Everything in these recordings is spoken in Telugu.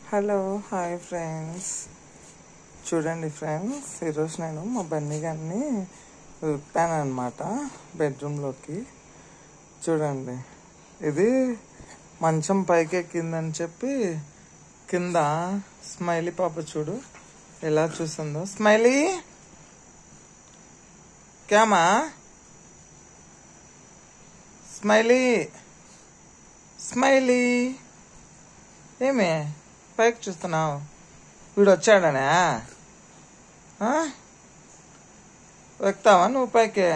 Hello hi friends. చూడండి ఫ్రెండ్స్, ఈరోజు నేను మా బన్నీ గారిని అనమాట బెడ్రూమ్లోకి. చూడండి, ఇది మంచం పైకి ఎక్కిందని చెప్పి కింద స్మైలీ పాప చూడు ఎలా చూస్తుందో. స్మైలీ క్యామా, స్మైలీ స్మైలీ ఏమే పైకి చూస్తున్నావు? వీడు వచ్చాడనే ఎక్కుతావా నువ్వు పైకి?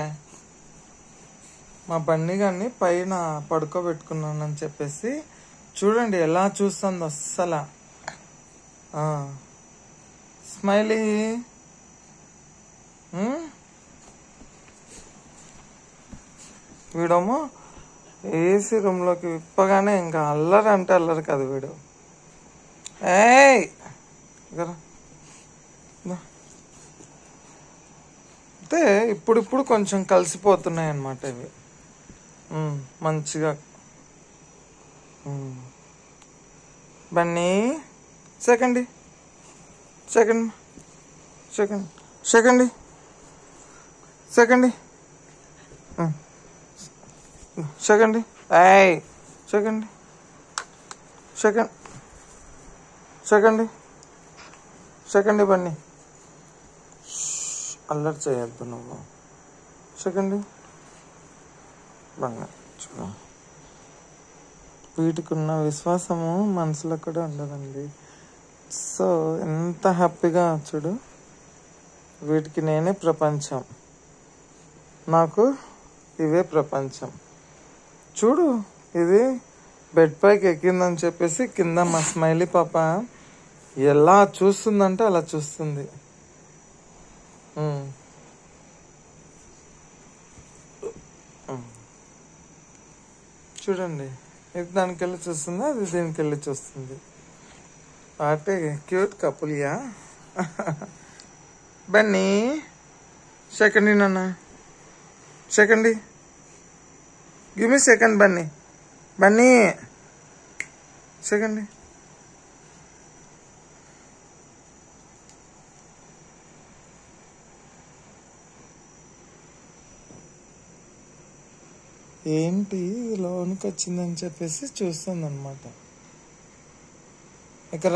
మా బండి గారిని పైన పడుకోబెట్టుకున్నానని చెప్పేసి చూడండి ఎలా చూస్తుందో అస్సలు. స్మైలీ వీడేమో ఏసీ రూమ్లోకి విప్పగానే ఇంకా అల్లరి అంటే అల్లరి కదా వీడు. ఏయ్ అంటే ఇప్పుడు కొంచెం కలిసిపోతున్నాయి అన్నమాట ఇవి మంచిగా. Bunny second second second second second second ఏయ్ second second second second Bunny, అల్లరి చేయొద్దు నువ్వు. సెకండ్ బంగా చూడ, వీటికి ఉన్న విశ్వాసము మనసులో కూడా ఉండదండి. సో ఎంత హ్యాపీగా చూడు, వీటికి నేనే ప్రపంచం, నాకు ఇవే ప్రపంచం. చూడు, ఇది బెడ్ పైకి ఎక్కిందని చెప్పేసి కింద మా స్మైలీ పాప ఎలా చూస్తుందంటే అలా చూస్తుంది. చూడండి, ఇది దానికి వెళ్ళి చూస్తుంది, అది దీనికి వెళ్ళి చూస్తుంది. అంటే క్యూట్ కపుల్యా. బన్నీ సెకండ్ నాన్న, second give me second Bunny, Bunny second. ఏంటి లోనికి వచ్చిందని చెప్పేసి చూస్తుంది అనమాట. ఇక్కడ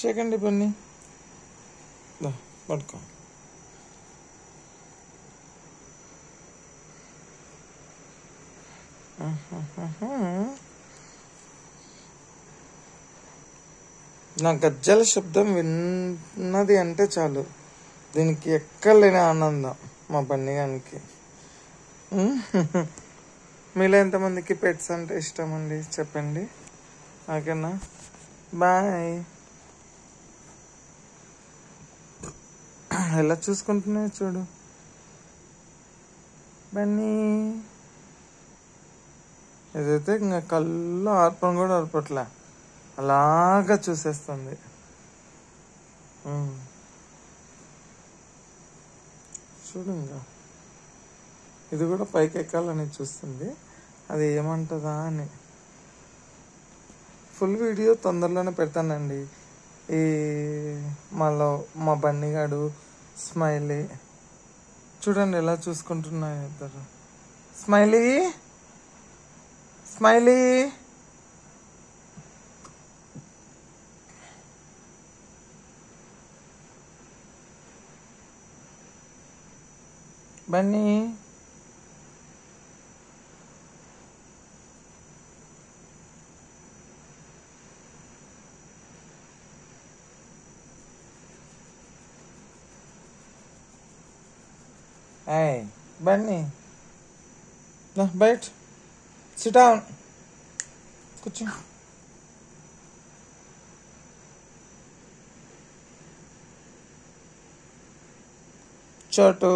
సెకండ్ బన్నీ పడుకో. నా గజ్జల శబ్దం విన్నది అంటే చాలు, దీనికి ఎక్కలేని ఆనందం మా బన్నీ గారికి. మీలో ఎంతమందికి పెట్స్ అంటే ఇష్టం అండి చెప్పండి, ఓకేనా? బాయ్. ఎలా చూసుకుంటున్నాయి చూడు బన్నీ. ఏదైతే ఇంకా కళ్ళు ఆర్పడం కూడా ఆర్పట్లే, అలాగా చూసేస్తుంది. చూడు, ఇంకా ఇది కూడా పైకి ఎక్కాలని చూస్తుంది, అది ఏమంటుందా అని. ఫుల్ వీడియో తొందరలోనే పెడతానండి. ఈ మా బన్నీగాడు స్మైలీ చూడండి ఎలా చూసుకుంటున్నాయి ఇద్దరు. Smiley smiley Bunny Hey, Bunny. No, bite. Sit down. కూర్చో. చోటు.